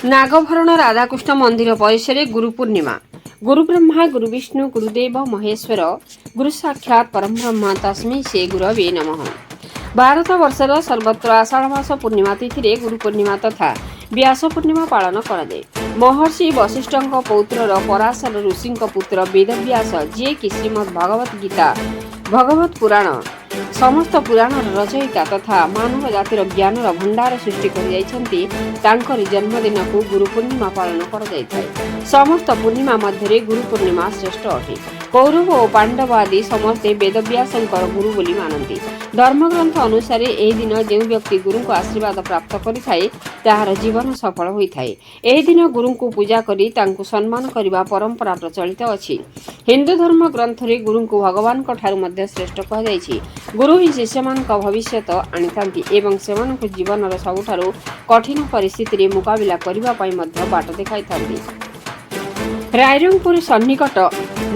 नागभरण राधाकृष्ण मंदिर परिसर गुरु पूर्णिमा गुरु ब्रह्मा गुरु विष्णु गुरुदेव महेश्वर गुरु साक्षात परब्रह्म तस्मै श्री गुरवे नमः। भारत वर्षर सर्वत्र आषाढ़ मास पूर्णिमा तिथि रे गुरु पूर्णिमा तथा व्यास पूर्णिमा पालन कराए। महर्षि वशिष्ठ पौत्र पराशर ऋषि पुत्र वेदव्यास जी कि श्रीमद् भगवत गीता भगवत पुराण समस्त पुराण रचयिता तथा मानव जातिर ज्ञान भंडार सृष्टि कर जन्मदिन को गुरु पूर्णिमा पालन कर समस्त पूर्णिमा मध्य गुरु पूर्णिमा श्रेष्ठ अटे। कौरव और पांडव आदि समस्ते वेदव्यास गुरु बोली मानती। धर्मग्रंथ अनुसार यह दिन जो व्यक्ति गुरु को आशीर्वाद प्राप्त कर जीवन सफल होता है। यह दिन गुरु को पूजा करी तांको सम्मान करने परंपरा प्रचलित अछि। हिंदू धर्म ग्रंथ रे गुरु को भगवान ठारू श्रेष्ठ कहुई। गुरु ही शिष्य मान भविष्य आनी एवं से जीवन सबुठारु कठिन परिस्थिति मुकाबला करने बाट देखा था। रायरंगपुर सन्निकट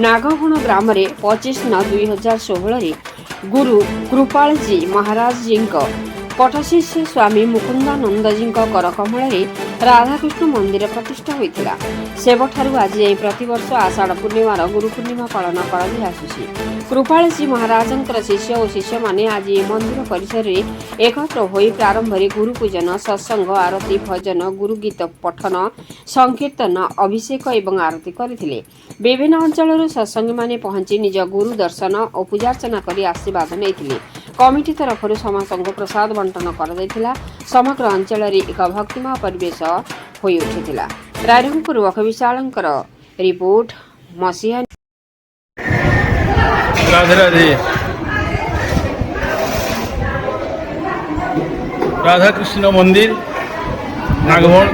नागभण ग्राम 25/9/2016 गुरु कृपाल जी महाराज जी पटशिष्य स्वामी मुकुंदानंद जी करकमल राधाकृष्ण मंदिर प्रतिष्ठा होता। सेबठारु आज प्रतिवर्ष आषाढ़ पूर्णिमार गुरु पूर्णिमा पालन कर कृपाल जी महाराज शिष्य और शिष्य माने आज मंदिर परिसर में एकत्र हो प्रारंभ गुरु पूजन सत्संग आरती भजन गुरु गीत पठन संकीर्तन अभिषेक एवं आरती करथिले। विभिन्न अंचल सत्संगी माने पहुंची निज गुरु दर्शन और पूजार्चना कर आशीर्वाद नहीं। कमिटी तरफ समस्त प्रसाद बंटन कर समग्र अंचल एक भक्तिमय परिवेश हो उठिथिला। रायरंगपुर वखविशालंकर रिपोर्ट मसीहा। राधे राधे। राधाकृष्ण मंदिर नागभण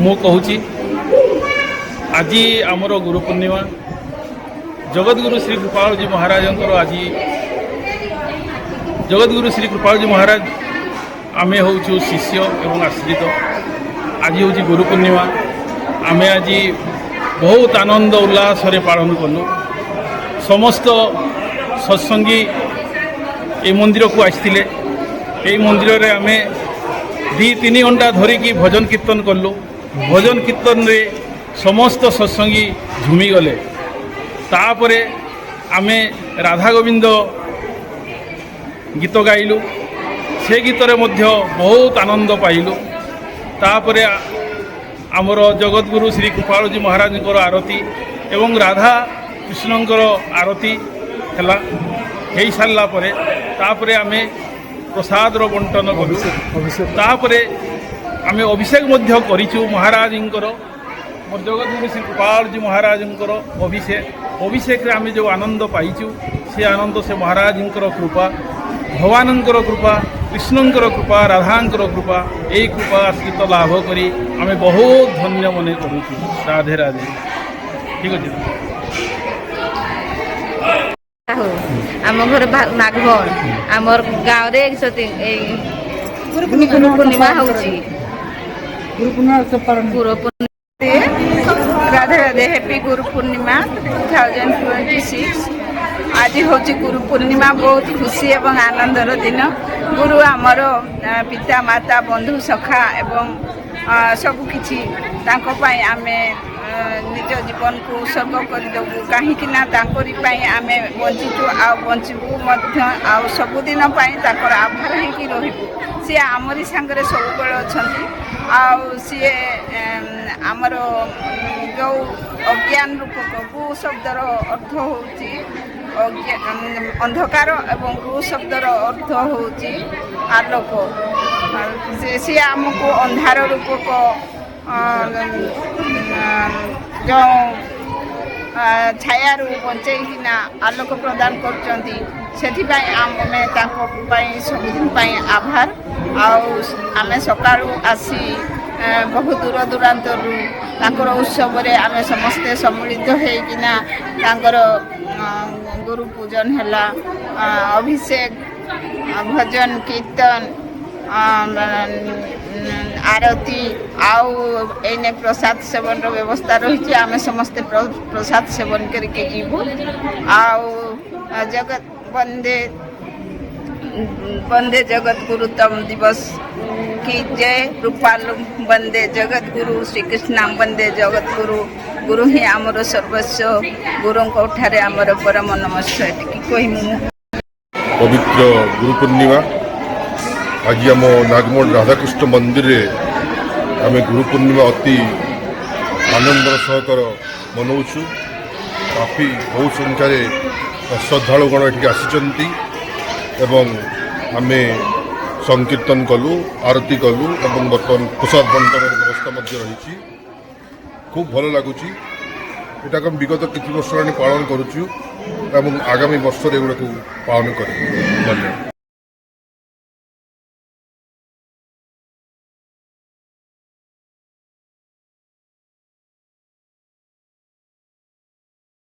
मु कहूँ आज आमर गुरु पूर्णिमा जगतगुरु श्री कृपाल जी महाराज आज जगतगुरु श्री कृपाल जी महाराज आमे हूँ शिष्य एवं आश्रित। आज हूँ गुरु पूर्णिमा आमे आज बहुत आनंद उल्लास पालन कलु। समस्त सत्संगी ए मंदिर को आसते ये मंदिर रे आमे 2-3 घंटा धरिकी भजन कीर्तन कलु। भजन कीर्तन रे समस्त सत्संगी झुमी गले। तापरे आमे राधा गोविंद गीत गाइलु। से गीत रे मध्य बहुत आनंद पाइलु। तापरे आमर जगतगुरु श्री कृपाल जी महाराज आरती एवं राधा कृष्णंकर आरती है हो सारा तापरे आमे प्रसाद बंटन करूँ। आमे अभिषेक मध्य करिचु महाराज मोर जगतगुरु श्री कृपाल जी महाराज अभिषेक रे आमे जो आनंद पाइचु से आनंद से महाराज कृपा भगवानंकर कृपा कृष्णंकर कृपा राधांकर कृपा यही कृपा आश्रित लाभ करी आमे बहुत धन्य मने करूँ। राधे राधे। ठीक अच्छे। आम घर नागभण आमर गाँव रे गुरु पूर्णिमा होउची। राधे राधे। हैप्पी गुरु पूर्णिमा 2026। आज हूँ गुरु पूर्णिमा बहुत खुशी एवं आनंदर दिन। गुरु आमर पिता माता बंधु सखा एवं सबकि आमे निज जीवन को उत्सर्ग करदेबू कहीं आमे बंचीचु बंचबू सबुदिन आभार होकि रही। सी आमरी सांगरे सब बेले अच्छा सी आमर जो अज्ञान रूपक गु शब्दर अर्थ हूँ अंधकार एवं गु शब्दर अर्थ हूँ आलोक। सी आमको अंधार रूपक जो छाया बचैकिना आलोक प्रदान करचंती सेथिपाई आमे सबुदिन आभार। आमे सकाळु आसी बहुत दूर दूरांतर उत्सव रे आमे समस्ते सम्मिलित होइकिना गुरु पूजन हैला अभिषेक भजन कीर्तन आरती आने प्रसाद सेवन व्यवस्था रही। आमे समस्ते प्रसाद सेवन करके जीवु। जगत वंदे वंदे जगत गुरु तम दिवस की जय। रूपालु वंदे जगत गुरु, श्री कृष्ण वंदे जगत गुरु। गुरु ही आमर सर्वस्व, गुरु ठारे आमर परम नमस्कार एटिकी कहमु। पवित्र गुरु पूर्णिमा आज आम नागमोड़ राधाकृष्ण मंदिर रे आम गुरु पूर्णिमा अति आनंदर सहकार मनाऊँ। काफी बहु संख्यार श्रद्धालुगण ये आसी एवं आम संकीर्तन कलु, आरती कलु एवं बर्तमान प्रसाद बंटन व्यवस्था रही। खूब भल लगुच। यहाँ आम विगत किसी वर्ष पालन करुचु एवं आगामी वर्ष एगुड़ा पालन कर।